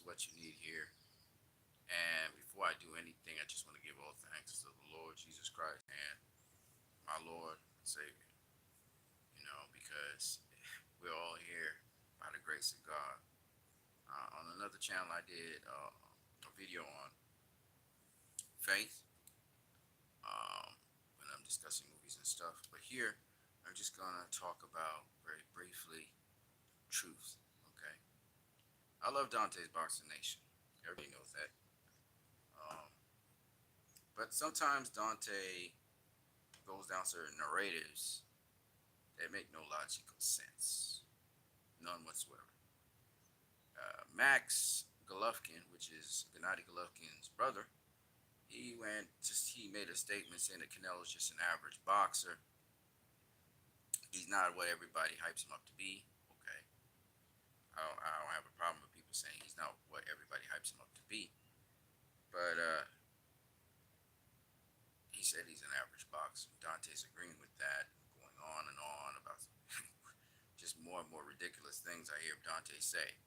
what you need here. And before I do anything, I just want to give all thanks to the Lord Jesus Christ and my Lord and Savior, because we're all here by the grace of God. On another channel, I did a video on faith when I'm discussing movies and stuff. But here, I'm just going to talk about very briefly truth. Okay. I love Dantes Boxing Nation. Everybody knows that. Um, but sometimes Dontae goes down certain narratives that make no logical sense. None whatsoever. Max Golovkin, which is Gennady Golovkin's brother, he made a statement saying that Canelo's just an average boxer. He's not what everybody hypes him up to be. Okay. I don't have a problem with people saying he's not what everybody hypes him up to be. But he said he's an average boxer. Dante's agreeing with that, going on and on about just more and more ridiculous things I hear Dante say.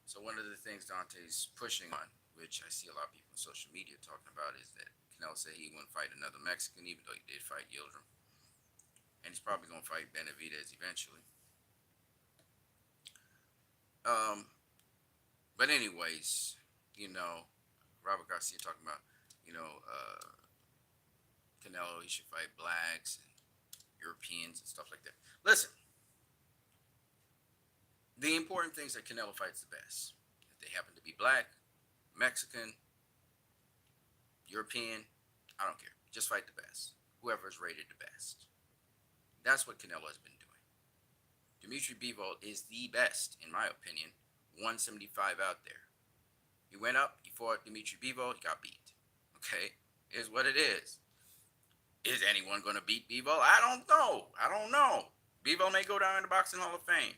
So one of the things Dante's pushing on, which I see a lot of people on social media talking about, is that Canelo said he wouldn't fight another Mexican, even though he did fight Yildirim. And he's probably going to fight Benavidez eventually. But anyways, Robert Garcia talking about, Canelo, he should fight blacks and Europeans and stuff like that. Listen, the important thing is that Canelo fights the best. If they happen to be black, Mexican, European, I don't care. Just fight the best. Whoever is rated the best. That's what Canelo has been doing. Dimitri Bivol is the best, in my opinion, 175 out there. He went up, he fought Dimitri Bivol, he got beat. Okay? Is what it is. Is anyone going to beat Bivol? I don't know. Bivol may go down in the Boxing Hall of Fame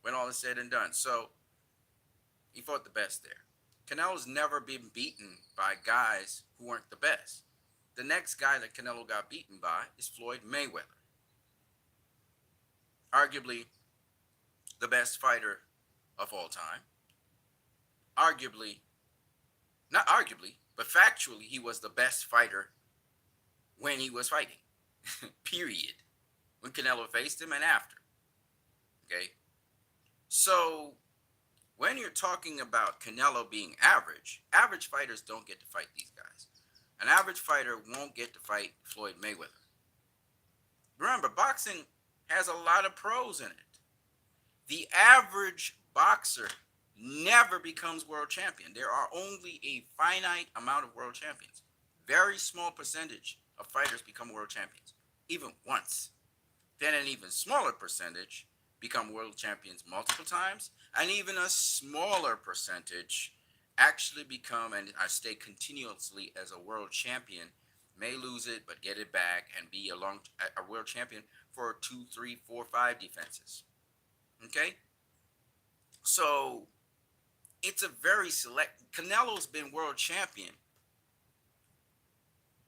when all is said and done. So, he fought the best there. Canelo's never been beaten by guys who weren't the best. The next guy that Canelo got beaten by is Floyd Mayweather. Arguably the best fighter of all time. Not arguably, but factually, he was the best fighter when he was fighting. Period. When Canelo faced him and after. Okay? So, when you're talking about Canelo being average fighters don't get to fight these guys. An average fighter won't get to fight Floyd Mayweather. Remember, boxing has a lot of pros in it. The average boxer never becomes world champion. There are only a finite amount of world champions. Very small percentage of fighters become world champions, even once. Then an even smaller percentage become world champions multiple times, and even a smaller percentage actually become and stay continuously as a world champion, may lose it but get it back and be a world champion for 2, 3, 4, 5 defenses. Okay? So it's a very select. Canelo's been world champion.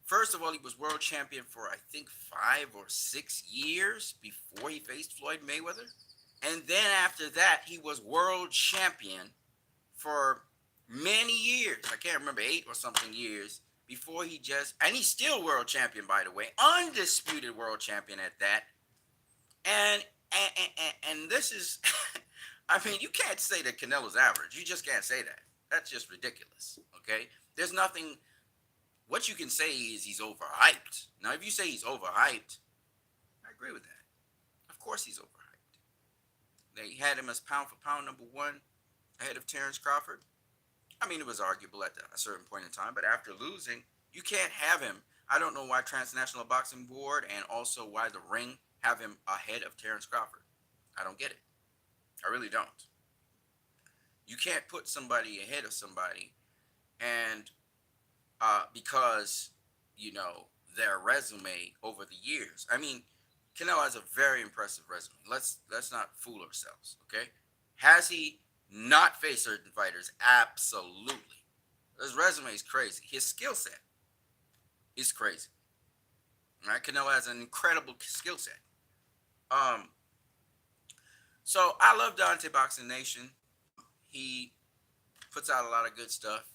First of all, he was world champion for I think 5 or 6 years before he faced Floyd Mayweather. And then after that, he was world champion for many years. I can't remember, 8 or something years before and he's still world champion, by the way, undisputed world champion at that. And this is, I mean, you can't say that Canelo's average. You just can't say that. That's just ridiculous. Okay, there's nothing. What you can say is he's overhyped. Now, if you say he's overhyped, I agree with that. Of course, he's overhyped. They had him as pound for pound number 1 ahead of Terrence Crawford. I mean, it was arguable at a certain point in time, but after losing, you can't have him. I don't know why Transnational Boxing Board and also why the Ring have him ahead of Terrence Crawford. I don't get it. I really don't. You can't put somebody ahead of somebody and because, their resume over the years. I mean, Canelo has a very impressive resume. Let's not fool ourselves, okay? Has he not faced certain fighters? Absolutely. His resume is crazy. His skill set is crazy. All right? Canelo has an incredible skill set. So I love Dontae Boxing Nation. He puts out a lot of good stuff.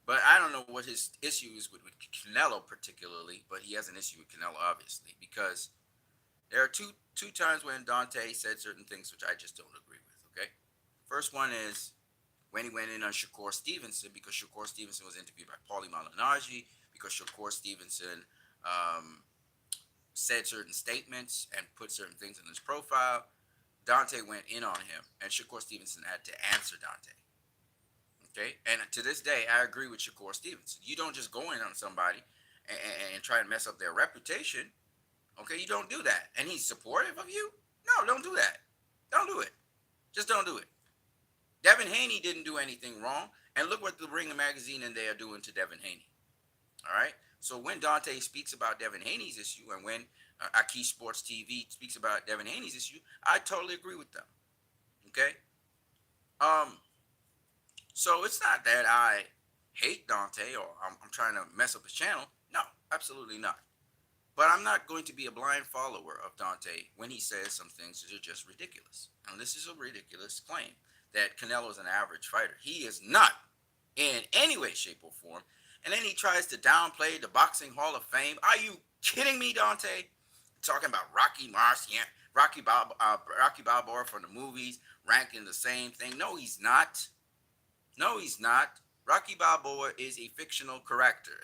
But I don't know what his issue is with Canelo particularly, but he has an issue with Canelo obviously because there are two times when Dontae said certain things which I just don't agree with. Okay, first one is when he went in on Shakur Stevenson because Shakur Stevenson was interviewed by Paulie Malignaggi because Shakur Stevenson said certain statements and put certain things in his profile. Dontae went in on him, and Shakur Stevenson had to answer Dontae. Okay, and to this day, I agree with Shakur Stevenson. You don't just go in on somebody and try and mess up their reputation. Okay, you don't do that. And he's supportive of you? No, don't do that. Don't do it. Just don't do it. Devin Haney didn't do anything wrong, and look what the Ringer magazine and they are doing to Devin Haney. All right. So when Dontae speaks about Devin Haney's issue, and when Aki Sports TV speaks about Devin Haney's issue, I totally agree with them. Okay. So it's not that I hate Dontae or I'm trying to mess up his channel. No, absolutely not. But I'm not going to be a blind follower of Dontae when he says some things that are just ridiculous. And this is a ridiculous claim that Canelo is an average fighter. He is not in any way, shape, or form. And then he tries to downplay the Boxing Hall of Fame. Are you kidding me, Dontae? Talking about Rocky Marciano, Rocky Balboa from the movies, ranking the same thing. No, he's not. No, he's not. Rocky Balboa is a fictional character.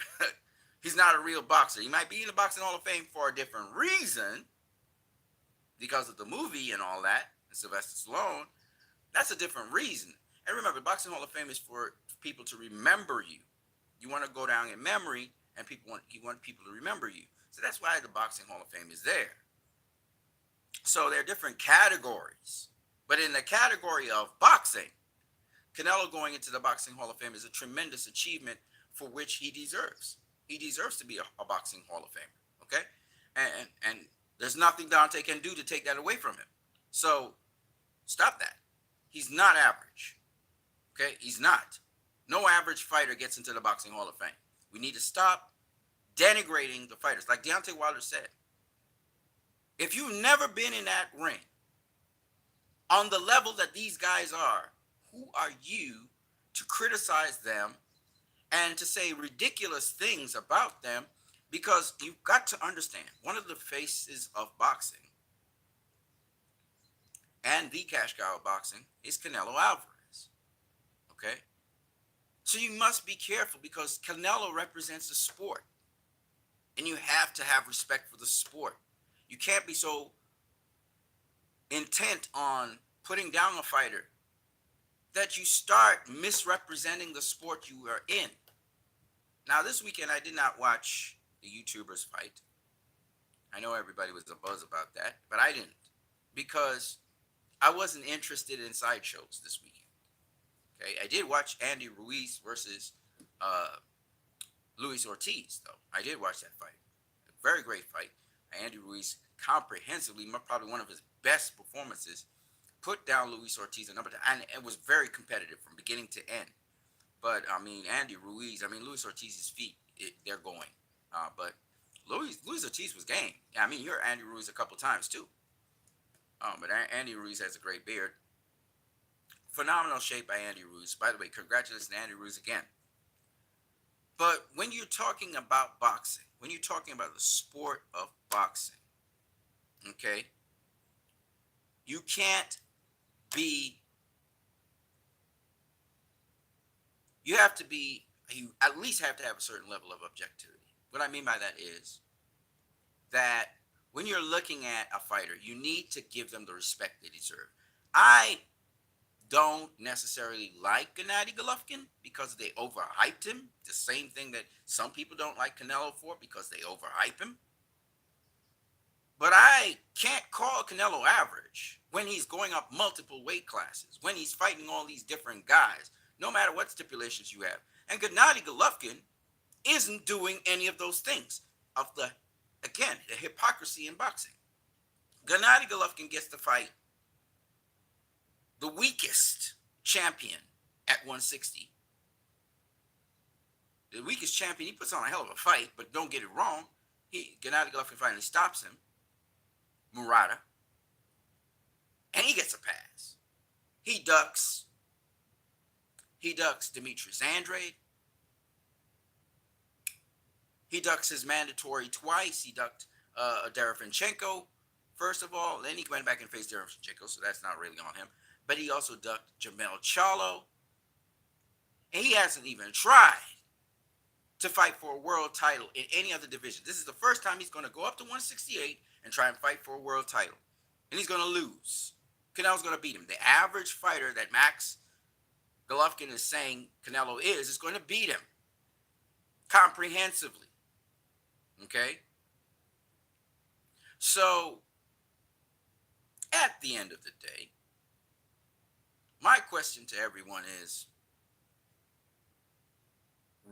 He's not a real boxer. He might be in the Boxing Hall of Fame for a different reason because of the movie and all that, and Sylvester Stallone. That's a different reason. And remember, the Boxing Hall of Fame is for people to remember you. You want to go down in memory, and you want people to remember you. So that's why the Boxing Hall of Fame is there. So there are different categories. But in the category of boxing, Canelo going into the Boxing Hall of Fame is a tremendous achievement for which he deserves. He deserves to be a Boxing Hall of Famer, okay? And there's nothing Dontae can do to take that away from him. So stop that. He's not average, okay? He's not. No average fighter gets into the Boxing Hall of Fame. We need to stop denigrating the fighters. Like Deontay Wilder said, if you've never been in that ring on the level that these guys are, who are you to criticize them and to say ridiculous things about them? Because you've got to understand, one of the faces of boxing and the cash cow of boxing is Canelo Alvarez. Okay? So you must be careful because Canelo represents the sport. And you have to have respect for the sport. You can't be so intent on putting down a fighter that you start misrepresenting the sport you are in. Now, this weekend, I did not watch the YouTubers fight. I know everybody was abuzz about that, but I didn't because I wasn't interested in sideshows this weekend. Okay, I did watch Andy Ruiz versus Luis Ortiz, though. I did watch that fight. A very great fight. Andy Ruiz comprehensively, probably one of his best performances, put down Luis Ortiz a number of times, and it was very competitive from beginning to end. But, I mean, Luis Ortiz's feet, they're going. But Luis Ortiz was game. Yeah, I mean, you're Andy Ruiz a couple times, too. But Andy Ruiz has a great beard. Phenomenal shape by Andy Ruiz. By the way, congratulations to Andy Ruiz again. But when you're talking about boxing, when you're talking about the sport of boxing, okay, you can't be, you at least have to have a certain level of objectivity. What I mean by that is that when you're looking at a fighter, you need to give them the respect they deserve. I don't necessarily like Gennady Golovkin because they overhyped him. The same thing that some people don't like Canelo for because they overhype him. But I can't call Canelo average when he's going up multiple weight classes, when he's fighting all these different guys, no matter what stipulations you have. And Gennady Golovkin isn't doing any of those things. The hypocrisy in boxing. Gennady Golovkin gets to fight the weakest champion at 160. The weakest champion, he puts on a hell of a fight, but don't get it wrong. Gennady Golovkin finally stops him, Murata, and he gets a pass. He ducks. He ducks Demetrius Andrade. He ducks his mandatory twice. He ducked Derevinchenko, first of all. Then he went back and faced Derevinchenko, so that's not really on him. But he also ducked Jamel Charlo. And he hasn't even tried to fight for a world title in any other division. This is the first time he's going to go up to 168 and try and fight for a world title. And he's going to lose. Canelo's going to beat him. The average fighter that Max Golovkin is saying Canelo is going to beat him comprehensively. Okay? So, at the end of the day, my question to everyone is,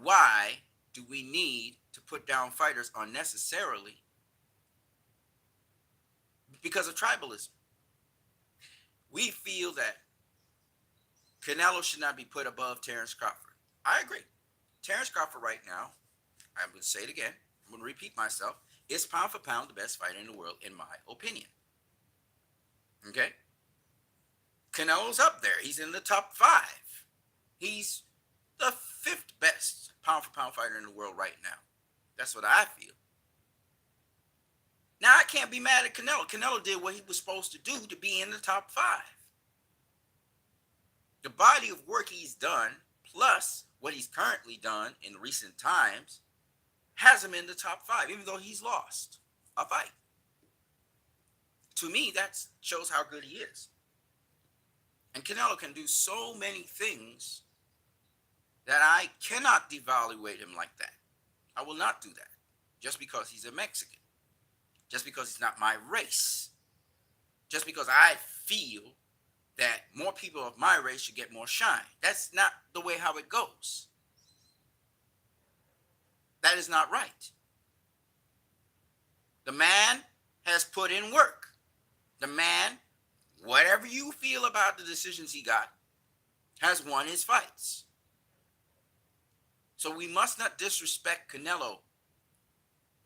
why do we need to put down fighters unnecessarily because of tribalism? We feel that Canelo should not be put above Terence Crawford. I agree. Terence Crawford right now, I'm going to say it again, I'm going to repeat myself, is pound for pound the best fighter in the world, in my opinion. Okay? Canelo's up there. He's in the top 5. He's the 5th best pound for pound fighter in the world right now. That's what I feel. Now, I can't be mad at Canelo. Canelo did what he was supposed to do to be in the top 5. The body of work he's done, plus what he's currently done in recent times, has him in the top 5, even though he's lost a fight. To me, that shows how good he is. And Canelo can do so many things that I cannot devaluate him like that. I will not do that just because he's a Mexican, just because he's not my race, just because I feel that more people of my race should get more shine. That's not the way how it goes. That is not right. The man has put in work. The man, whatever you feel about the decisions he got, has won his fights. So we must not disrespect Canelo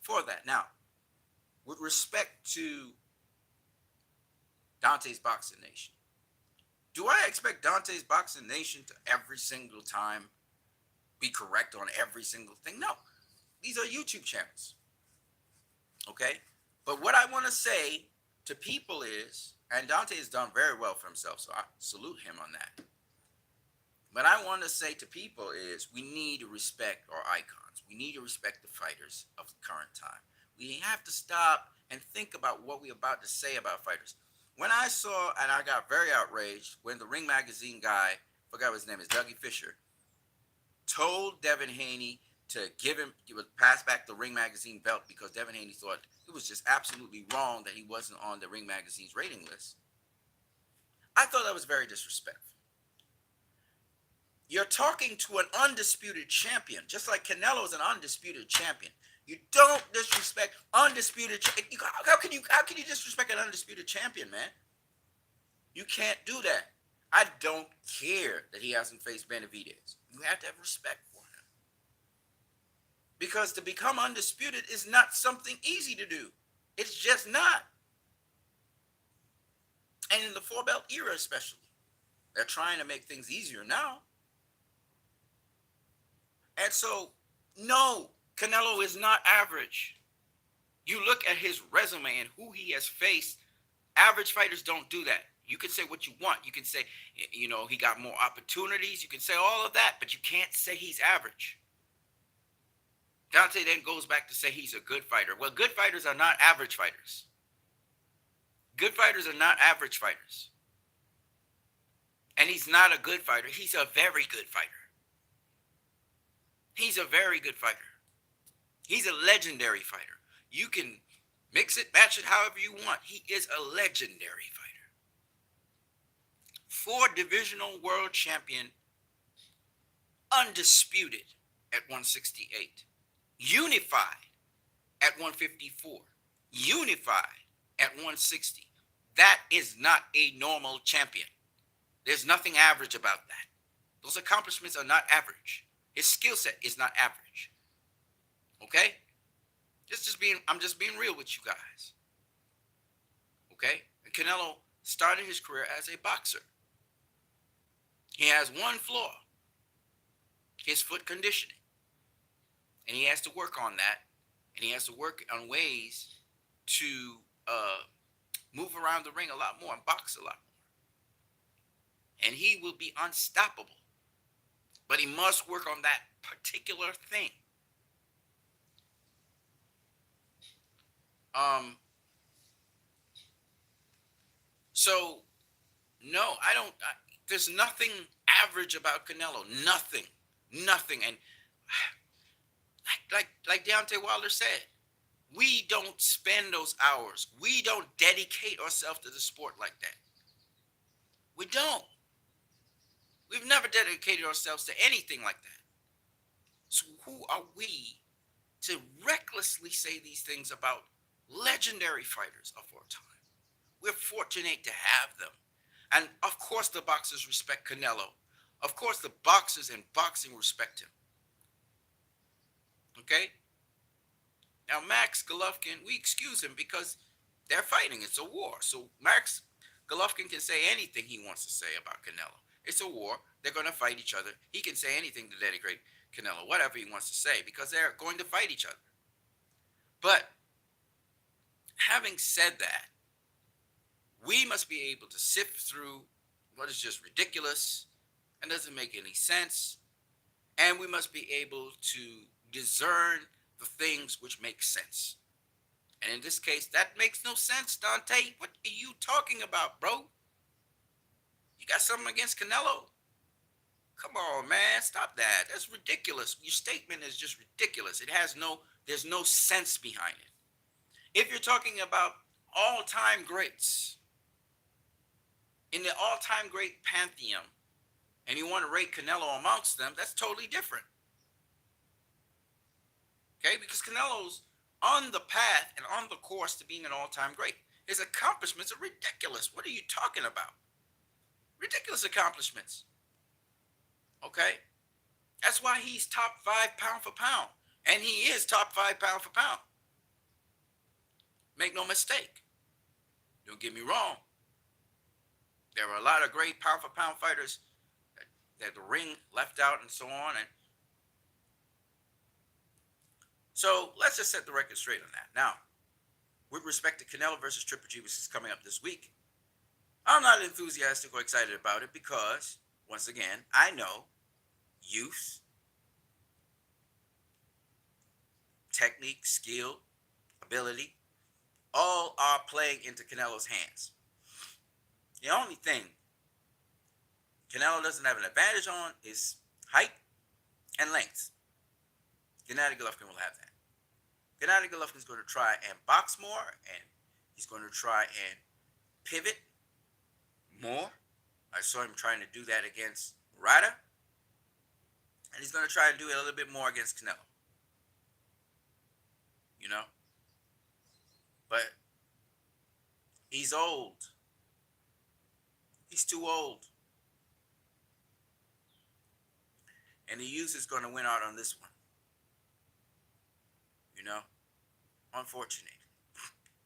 for that. Now, with respect to Dantes Boxing Nation, do I expect Dantes Boxing Nation to every single time be correct on every single thing? No. These are YouTube channels. Okay? But what I want to say to people is, and Dontae has done very well for himself, so I salute him on that. But I want to say to people is, we need to respect our icons. We need to respect the fighters of the current time. We have to stop and think about what we're about to say about fighters. When I saw, and I got very outraged, when the Ring Magazine guy, I forgot what his name is, Dougie Fisher, told Devin Haney to give him, he would pass back the Ring Magazine belt because Devin Haney thought it was just absolutely wrong that he wasn't on the Ring Magazine's rating list. I thought that was very disrespectful. You're talking to an undisputed champion, just like Canelo is an undisputed champion. You don't disrespect undisputed. How can you disrespect an undisputed champion, man? You can't do that. I don't care that he hasn't faced Benavidez. You have to have respect for him, because to become undisputed is not something easy to do. It's just not. And in the 4-belt era, especially, they're trying to make things easier now. And so, no, Canelo is not average. You look at his resume and who he has faced. Average fighters don't do that. You can say what you want. You can say, he got more opportunities. You can say all of that, but you can't say he's average. Dontae then goes back to say he's a good fighter. Well, good fighters are not average fighters. Good fighters are not average fighters. And he's not a good fighter. He's a very good fighter. He's a very good fighter. He's a legendary fighter. You can mix it, match it however you want. He is a legendary fighter. 4-divisional world champion, undisputed at 168, unified at 154, unified at 160. That is not a normal champion. There's nothing average about that. Those accomplishments are not average. His skill set is not average. Okay? I'm just being real with you guys. Okay? And Canelo started his career as a boxer. He has one flaw. foot conditioning. And he has to work on that. And he has to work on ways to move around the ring a lot more and box a lot more. And he will be unstoppable. But he must work on that particular thing. So, no, I don't. There's nothing average about Canelo. Nothing. And like Deontay Wilder said, we don't spend those hours. We don't dedicate ourselves to the sport like that. We don't. We've never dedicated ourselves to anything like that. So who are we to recklessly say these things about legendary fighters of our time? We're fortunate to have them. And of course the boxers respect Canelo. Of course the boxers in boxing respect him. Okay? Now Max Golovkin, we excuse him because they're fighting. It's a war. So Max Golovkin can say anything he wants to say about Canelo. It's a war. They're going to fight each other. He can say anything to denigrate Canelo, whatever he wants to say, because they're going to fight each other. But having said that, we must be able to sift through what is just ridiculous and doesn't make any sense. And we must be able to discern the things which make sense. And in this case, that makes no sense, Dontae. What are you talking about, bro? You got something against Canelo? Come on, man. Stop that. That's ridiculous. Your statement is just ridiculous. There's no sense behind it. If you're talking about all-time greats, in the all-time great pantheon, and you want to rate Canelo amongst them, that's totally different. Okay? Because Canelo's on the path and on the course to being an all-time great. His accomplishments are ridiculous. What are you talking about? Ridiculous accomplishments. Okay? That's why he's top 5 pound for pound. And he is top 5 pound for pound. Make no mistake. Don't get me wrong. There are a lot of great pound for pound fighters that the ring left out and so on. And so let's just set the record straight on that. Now, with respect to Canelo versus Triple G, which is coming up this week, I'm not enthusiastic or excited about it because, once again, I know youth, technique, skill, ability, all are playing into Canelo's hands. The only thing Canelo doesn't have an advantage on is height and length. Gennady Golovkin will have that. Gennady Golovkin is going to try and box more, and he's going to try and pivot more. I saw him trying to do that against Murata, and he's going to try and do it a little bit more against Canelo. You know? But he's old. He's too old. And the youth is going to win out on this one. You know? Unfortunate.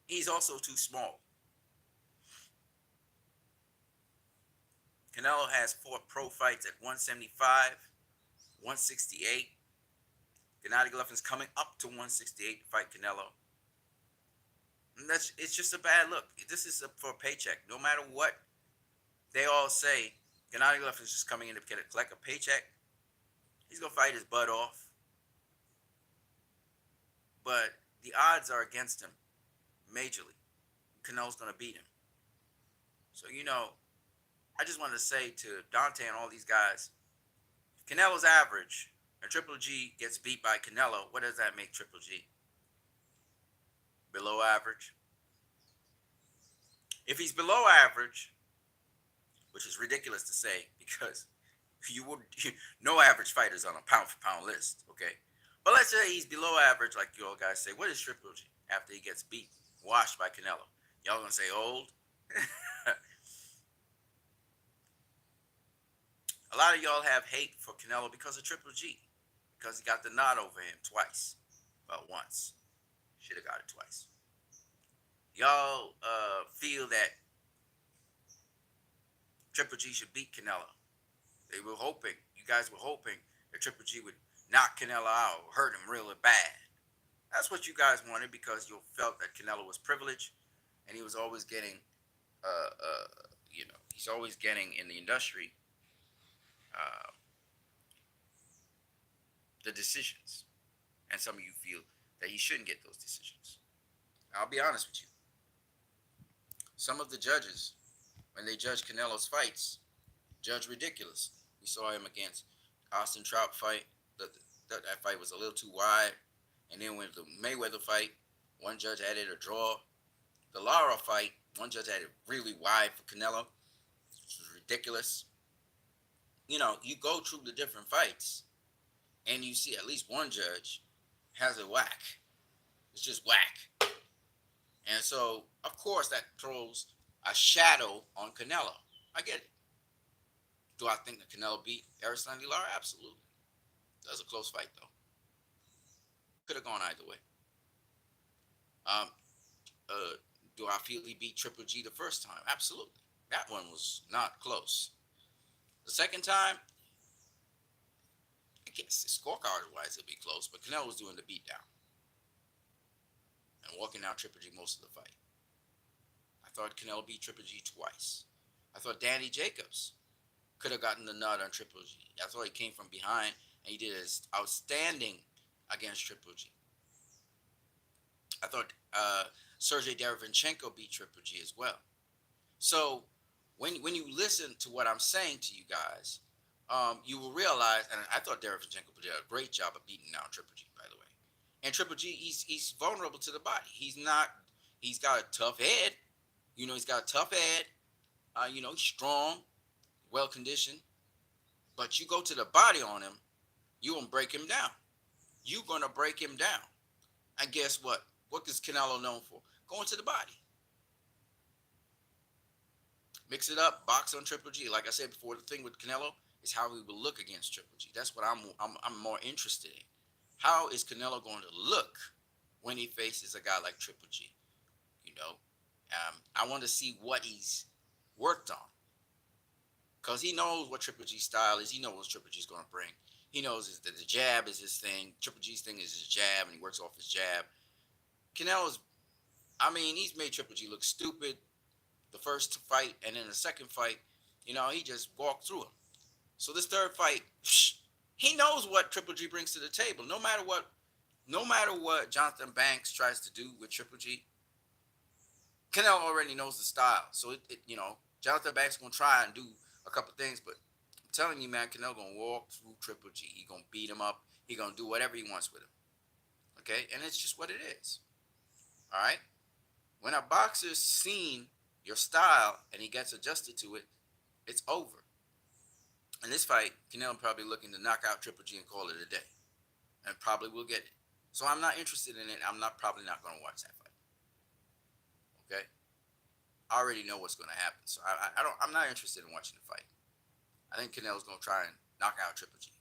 He's also too small. Canelo has 4 pro fights at 175, 168. Gennady Golovkin's coming up to 168 to fight Canelo. And it's just a bad look. This is for a paycheck. No matter what they all say, Gennady Golovkin's just coming in to collect a paycheck. He's going to fight his butt off. But the odds are against him majorly. Canelo's going to beat him. So, you know, I just wanted to say to Dontae and all these guys, if Canelo's average and Triple G gets beat by Canelo, what does that make Triple G? Below average? If he's below average, which is ridiculous to say because no average fighter's on a pound for pound list, okay? But let's say he's below average, like you all guys say. What is Triple G after he gets beat, washed by Canelo? Y'all gonna say old? A lot of y'all have hate for Canelo because of Triple G, because he got the nod over him twice. Well, once. Should have got it twice. Y'all feel that Triple G should beat Canelo. They were hoping, you guys were hoping that Triple G would knock Canelo out or hurt him really bad. That's what you guys wanted because you felt that Canelo was privileged and he was always getting, he's always getting in the industry uh, the decisions. And some of you feel that he shouldn't get those decisions. I'll be honest with you. Some of the judges, when they judge Canelo's fights, judge ridiculous. We saw him against Austin Trout fight. That fight was a little too wide. And then with the Mayweather fight, one judge had it a draw. The Lara fight, one judge had it really wide for Canelo, which was ridiculous. You know, you go through the different fights, and you see at least one judge has it whack. It's just whack. And so, of course, that throws a shadow on Canelo. I get it. Do I think that Canelo beat Erislandy Lara? Absolutely. That was a close fight, though. Could have gone either way. Do I feel he beat Triple G the first time? Absolutely. That one was not close. The second time, I guess scorecard-wise it'll be close, but Canelo was doing the beatdown and walking out Triple G most of the fight. I thought Canelo beat Triple G twice. I thought Danny Jacobs could have gotten the nod on Triple G. I thought he came from behind and he did his outstanding against Triple G. I thought Sergey Derevyanchenko beat Triple G as well. So when you listen to what I'm saying to you guys, you will realize, and I thought Derevyanchenko did a great job of beating down Triple G, by the way. And Triple G, he's vulnerable to the body. He's got a tough head. You know, he's got a tough head. He's strong, well-conditioned. But you go to the body on him, you're going to break him down. You're going to break him down. And guess what? What is Canelo known for? Going to the body. Mix it up, box on Triple G. Like I said before, the thing with Canelo is how he will look against Triple G. That's what I'm more interested in. How is Canelo going to look when he faces a guy like Triple G? I want to see what he's worked on. Because he knows what Triple G's style is. He knows what Triple G's going to bring. He knows that the jab is his thing. Triple G's thing is his jab, and he works off his jab. He's made Triple G look stupid the first fight, and then the second fight, he just walked through him. So this third fight, he knows what Triple G brings to the table. No matter what Jonathan Banks tries to do with Triple G, Canelo already knows the style. So Jonathan Banks gonna try and do a couple things, but I'm telling you, man, Canelo gonna walk through Triple G. He gonna beat him up. He gonna do whatever he wants with him. Okay, and it's just what it is. All right. When a boxer's seen your style and he gets adjusted to it, it's over. In this fight, Canelo probably looking to knock out Triple G and call it a day, and probably will get it. So I'm not interested in it. I'm probably not going to watch that fight. Okay, I already know what's going to happen, so I'm not interested in watching the fight. I think Canelo's going to try and knock out Triple G,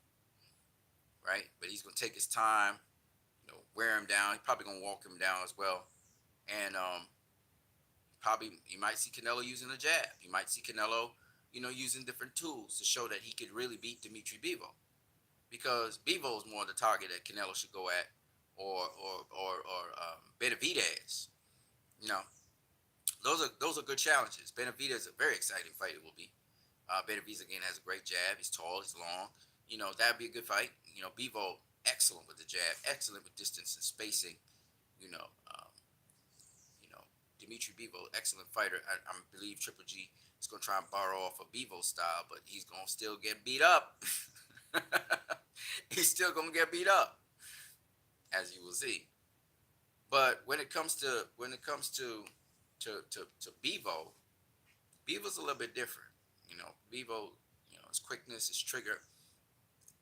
right? But he's going to take his time, wear him down. He's probably going to walk him down as well, and you might see Canelo using a jab. You might see Canelo, using different tools to show that he could really beat Dimitri Bivol, because Bivol is more the target that Canelo should go at, or Benavidez. Those are good challenges. Benavidez is a very exciting fight. It will be. Benavidez again has a great jab. He's tall. He's long. That'd be a good fight. Bivol excellent with the jab, excellent with distance and spacing. Dimitri Bivol, excellent fighter. I believe Triple G is going to try and borrow off of Bivol style, but he's going to still get beat up. He's still going to get beat up, as you will see. But when it comes to Bivol, Bivol's a little bit different. Bivol, his quickness, his trigger,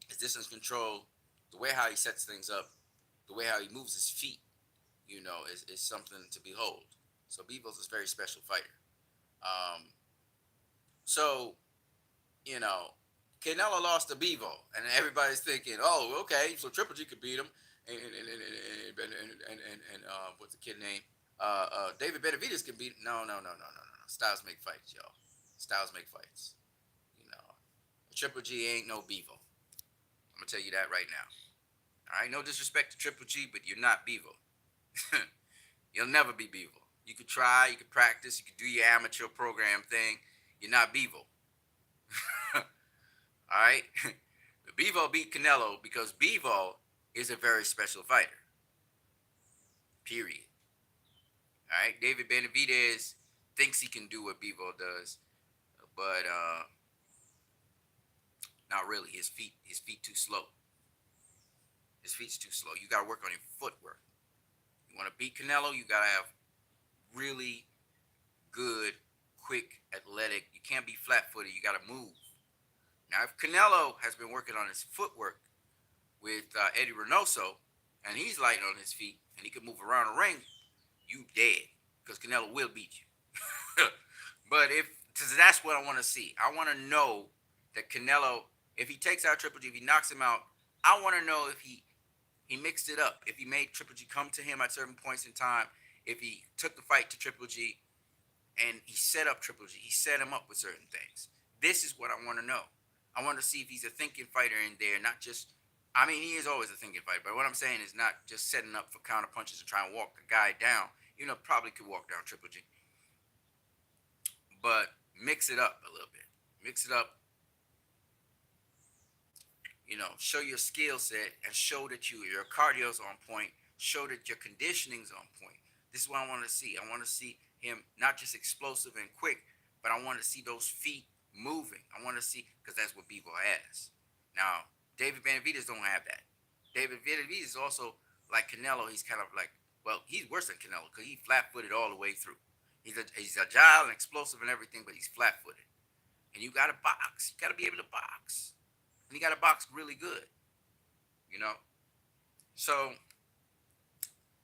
his distance control, the way how he sets things up, the way how he moves his feet, is something to behold. So Bivol's a very special fighter. Canelo lost to Bivol, and everybody's thinking, oh, okay, so Triple G could beat him, and what's the kid name? David Benavidez can beat. No. Styles make fights, y'all. Styles make fights. Triple G ain't no Bivol. I'm gonna tell you that right now. All right, no disrespect to Triple G, but you're not Bevo. You'll never be Bevo. You could try, you could practice, you could do your amateur program thing. You're not Bevo. All right? Bevo beat Canelo because Bevo is a very special fighter. Period. All right? David Benavidez thinks he can do what Bevo does, but not really. His feet too slow. His feet's too slow. You got to work on your footwork. You want to beat Canelo, you got to have really good, quick, athletic. You can't be flat-footed. You got to move. Now, if Canelo has been working on his footwork with Eddie Reynoso, and he's light on his feet, and he can move around the ring, you dead, because Canelo will beat you. But because that's what I want to see. I want to know that Canelo, if he takes out Triple G, if he knocks him out, I want to know if he mixed it up, if he made Triple G come to him at certain points in time, if he took the fight to Triple G, and he set up Triple G, he set him up with certain things. This is what I want to know. I want to see if he's a thinking fighter in there, not just, I mean, he is always a thinking fighter, but what I'm saying is not just setting up for counter punches and trying to walk the guy down. You know, probably could walk down Triple G. But mix it up a little bit. Mix it up. You know, show your skill set and show that your cardio's on point. Show that your conditioning's on point. This is what I want to see. I want to see him not just explosive and quick, but I want to see those feet moving. I want to see, because that's what Bevo has. Now, David Benavidez don't have that. David Benavidez is also like Canelo. He's kind of like, well, he's worse than Canelo because he's flat-footed all the way through. He's agile and explosive and everything, but he's flat-footed. And you got to box. You got to be able to box. And you got to box really good. You know? So,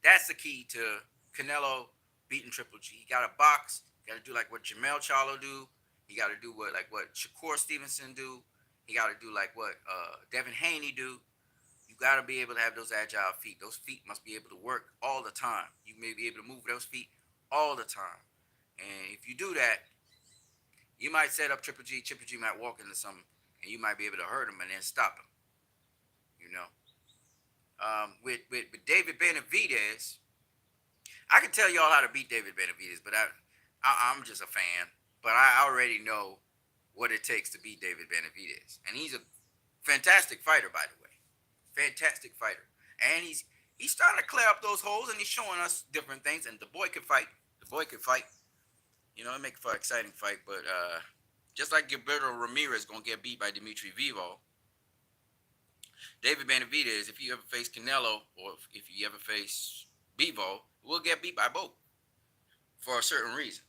that's the key to Canelo beating Triple G. He got to box. He got to do like what Jamel Charlo do. He got to do what Shakur Stevenson do. He got to do like what Devin Haney do. You got to be able to have those agile feet. Those feet must be able to work all the time. You may be able to move those feet all the time. And if you do that, you might set up Triple G. Triple G might walk into something, and you might be able to hurt him and then stop him. You know? With David Benavidez, I can tell y'all how to beat David Benavidez, but I'm just a fan. But I already know what it takes to beat David Benavidez. And he's a fantastic fighter, by the way. Fantastic fighter. And he's starting to clear up those holes, and he's showing us different things. And the boy can fight. The boy can fight. You know, it makes for an exciting fight. But just like Gilberto Ramirez going to get beat by Dimitri Bivol, David Benavidez, if you ever face Canelo or if you ever face Bivol, will get beat by both for a certain reason.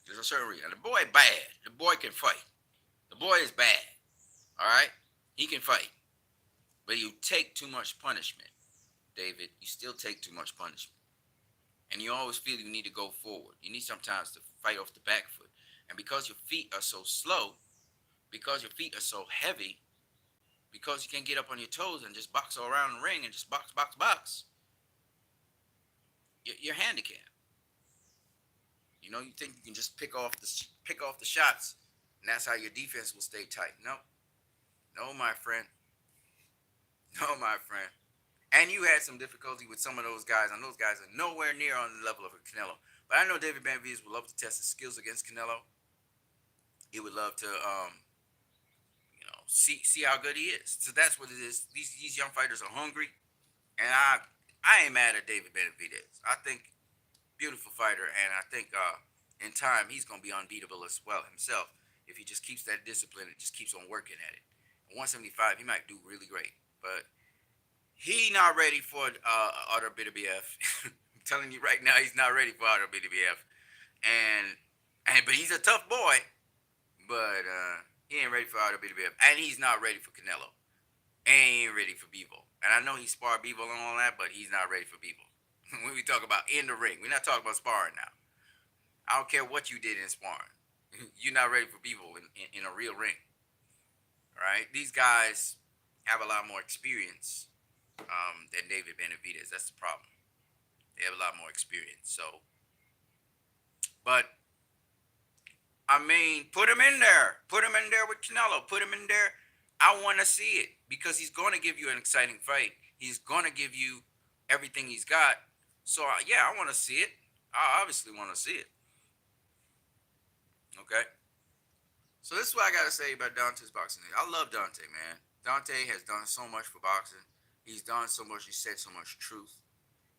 There's a certain reason. And the boy bad. The boy can fight. The boy is bad. All right? He can fight. But you take too much punishment, David. You still take too much punishment. And you always feel you need to go forward. You need sometimes to fight off the back foot. And because your feet are so slow, because your feet are so heavy, because you can't get up on your toes and just box all around the ring and just box, you're handicapped. You know, you think you can just pick off the shots, and that's how your defense will stay tight. No, my friend. No, my friend. And you had some difficulty with some of those guys, and those guys are nowhere near on the level of Canelo. But I know David Benavidez would love to test his skills against Canelo. He would love to, see how good he is. So that's what it is. These young fighters are hungry, and I ain't mad at David Benavidez. I think beautiful fighter, and I think in time he's going to be unbeatable as well himself if he just keeps that discipline and just keeps on working at it. At 175, he might do really great, but he not ready for Artur Beterbiev. I'm telling you right now, he's not ready for Artur Beterbiev, but he's a tough boy, but he ain't ready for Artur Beterbiev, and he's not ready for Canelo, and he ain't ready for Bivol. And I know he sparred Bivol and all that, but he's not ready for Bivol. When we talk about in the ring, we're not talking about sparring now. I don't care what you did in sparring. You're not ready for Bivol in a real ring. All right? These guys have a lot more experience than David Benavidez. That's the problem. They have a lot more experience. So, but, I mean, put him in there. Put him in there with Canelo. Put him in there I want to see it because he's going to give you an exciting fight. He's going to give you everything he's got. So yeah, I want to see it. I obviously want to see it. Okay. So this is what I got to say about Dantes Boxing. I love Dontae, man. Dontae has done so much for boxing. He's done so much. He said so much truth.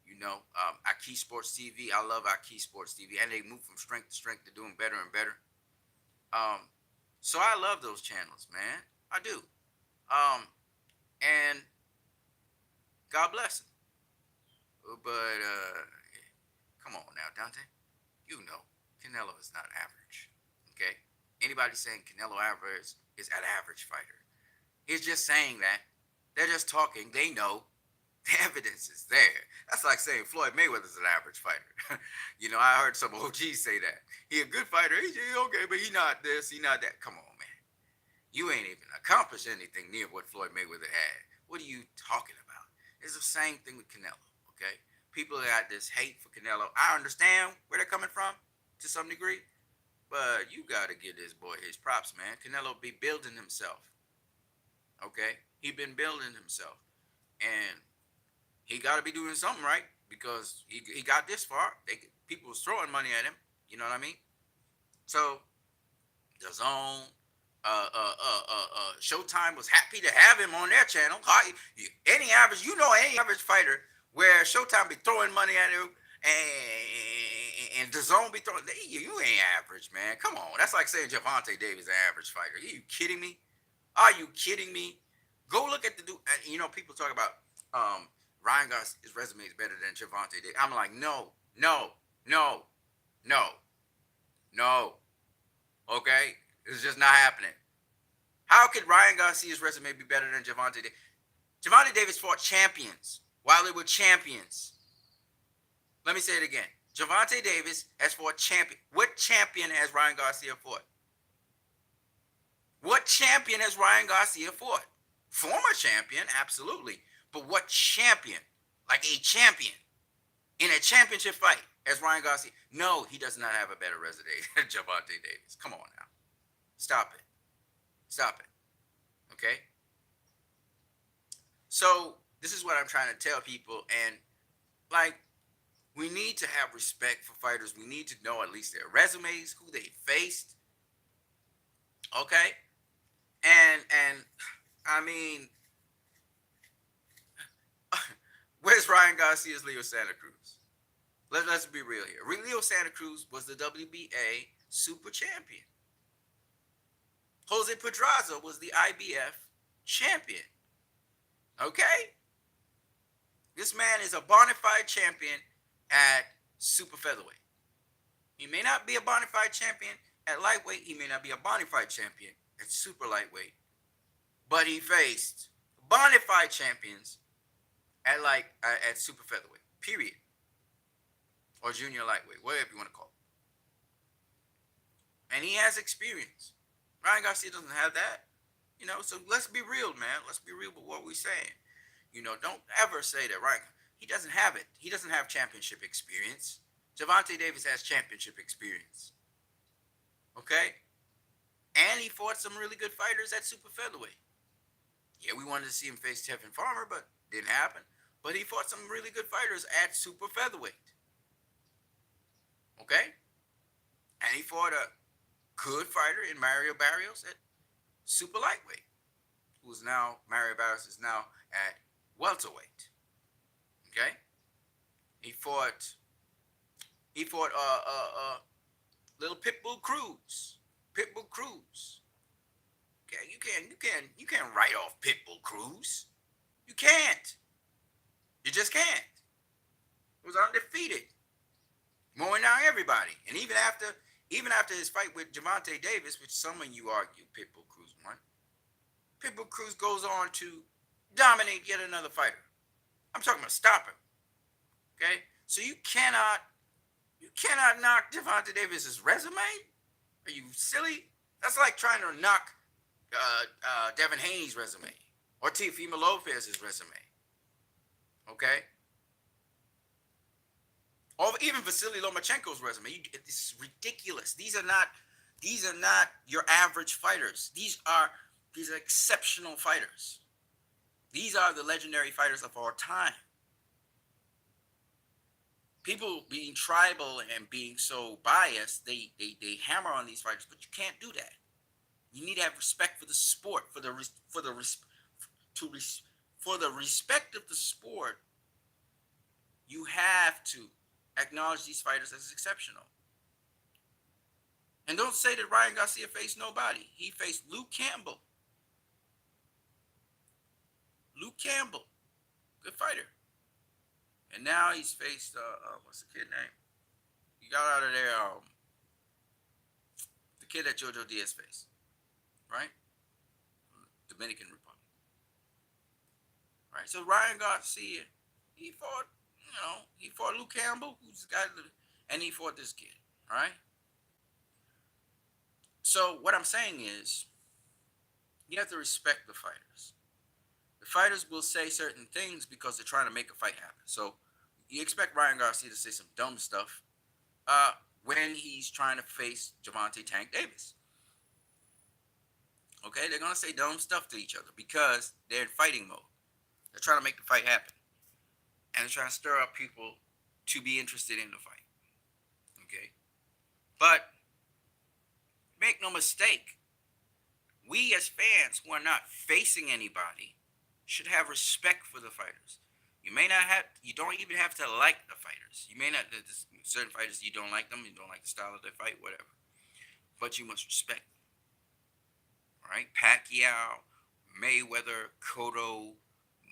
You know, Aki Sports TV. I love Aki Sports TV, and they move from strength to strength to doing better and better. So I love those channels, man. I do. And God bless him. But come on now, Dontae. You know, Canelo is not average. Okay? Anybody saying Canelo average is an average fighter. He's just saying that. They're just talking. They know. The evidence is there. That's like saying Floyd Mayweather's an average fighter. You know, I heard some OGs say that. He a good fighter. He's okay, but he not this, he not that. Come on, man. You ain't even accomplished anything near what Floyd Mayweather had. What are you talking about? It's the same thing with Canelo, okay? People got this hate for Canelo. I understand where they're coming from to some degree, but you got to give this boy his props, man. Canelo be building himself, okay? He been building himself, and he got to be doing something right because he got this far. People was throwing money at him. You know what I mean? So the Zone, Showtime was happy to have him on their channel. Any average fighter where Showtime be throwing money at him and the Zone be throwing, you ain't average, man. Come on, that's like saying Gervonta Davis is an average fighter. Are you kidding me? Are you kidding me? Go look at the dude. You know, people talk about Ryan Garcia's resume is better than Gervonta Davis. I'm like, no. Okay? It's just not happening. How could Ryan Garcia's resume be better than Gervonta Davis? Gervonta Davis fought champions while they were champions. Let me say it again. Gervonta Davis has fought champion. What champion has Ryan Garcia fought? What champion has Ryan Garcia fought? Former champion, absolutely. But what champion? Like a champion in a championship fight as Ryan Garcia? No, he does not have a better resume than Gervonta Davis. Come on now. Stop it. Okay? So this is what I'm trying to tell people. And like, we need to have respect for fighters. We need to know at least their resumes, who they faced. Okay? And I mean, where's Ryan Garcia's Leo Santa Cruz? Let's be real here. Leo Santa Cruz was the WBA super champion. Jose Pedraza was the IBF champion. Okay? This man is a bona fide champion at super featherweight. He may not be a bona fide champion at lightweight. He may not be a bona fide champion at super lightweight. But he faced bona fide champions at super featherweight, period. Or junior lightweight, whatever you want to call it. And he has experience. Ryan Garcia doesn't have that. You know, so let's be real, man. Let's be real with what we're saying. You know, don't ever say that Ryan, he doesn't have it. He doesn't have championship experience. Gervonta Davis has championship experience. Okay? And he fought some really good fighters at super featherweight. Yeah, we wanted to see him face Tevin Farmer, but didn't happen. But he fought some really good fighters at super featherweight. Okay? And he fought a good fighter in Mario Barrios at super lightweight. Mario Barrios is now at welterweight. Okay? He fought little Pitbull Cruz. Okay, you can't write off Pitbull Cruz. You can't. You just can't. He was undefeated. Mowing down everybody. And even after his fight with Gervonta Davis, which some of you argue Pitbull Cruz won, Pitbull Cruz goes on to dominate yet another fighter. I'm talking about stop him. Okay? So you cannot knock Gervonta Davis's resume? Are you silly? That's like trying to knock Devin Haney's resume or Teofimo Lopez's resume. Okay? Or even Vasily Lomachenko's resume. It's ridiculous. These are not your average fighters. These are These are exceptional fighters. These are the legendary fighters of our time. People being tribal and being so biased, they hammer on these fighters, but you can't do that. You need to have respect for the sport, to for the respect of the sport. You have to acknowledge these fighters as exceptional. And don't say that Ryan Garcia faced nobody. He faced Luke Campbell. Luke Campbell, good fighter. And now he's faced what's the kid name? He got out of there. The kid that Jojo Diaz faced, right? Dominican Republic, right? So Ryan Garcia, he fought Luke Campbell, who's the guy, and he fought this kid, right? So what I'm saying is, you have to respect the fighters. The fighters will say certain things because they're trying to make a fight happen. So you expect Ryan Garcia to say some dumb stuff when he's trying to face Gervonta Tank Davis. Okay, they're going to say dumb stuff to each other because they're in fighting mode. They're trying to make the fight happen. And they're trying to stir up people to be interested in the fight. Okay? But make no mistake, we as fans who are not facing anybody should have respect for the fighters. You don't even have to like the fighters. You may not, certain fighters, you don't like them, you don't like the style of their fight, whatever. But you must respect them. All right? Pacquiao, Mayweather, Cotto,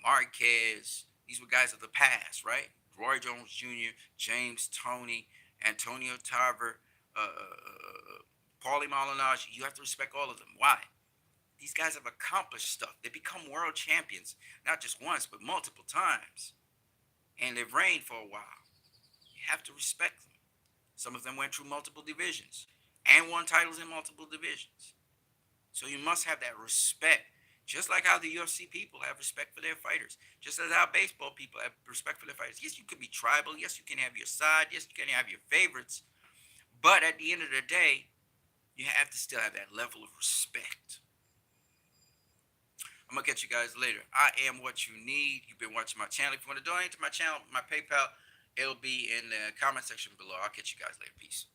Marquez, these were guys of the past, right? Roy Jones Jr., James Toney, Antonio Tarver, Paulie Malignaggi. You have to respect all of them. Why? These guys have accomplished stuff. They become world champions, not just once, but multiple times. And they've reigned for a while. You have to respect them. Some of them went through multiple divisions and won titles in multiple divisions. So you must have that respect, just like how the UFC people have respect for their fighters, just as how baseball people have respect for their fighters. Yes, you can be tribal. Yes, you can have your side. Yes, you can have your favorites. But at the end of the day, you have to still have that level of respect. I'm going to catch you guys later. I am what you need. You've been watching my channel. If you want to donate to my channel, my PayPal, it'll be in the comment section below. I'll catch you guys later. Peace.